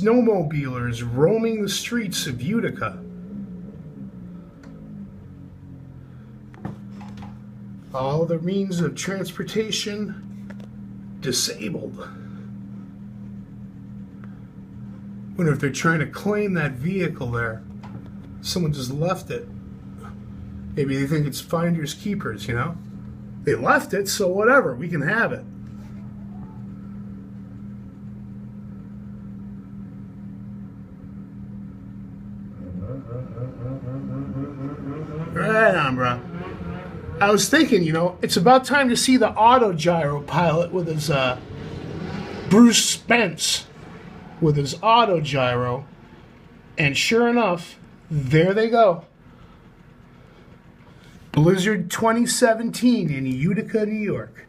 snowmobilers roaming the streets of Utica. All their means of transportation disabled. Wonder if they're trying to claim that vehicle there. Someone just left it. Maybe they think it's finders keepers, you know? They left it, so whatever, we can have it. Right on, bro. I was thinking, you know, it's about time to see the autogyro pilot with his, Bruce Spence with his autogyro. And sure enough, there they go. Blizzard 2017 in Utica, New York.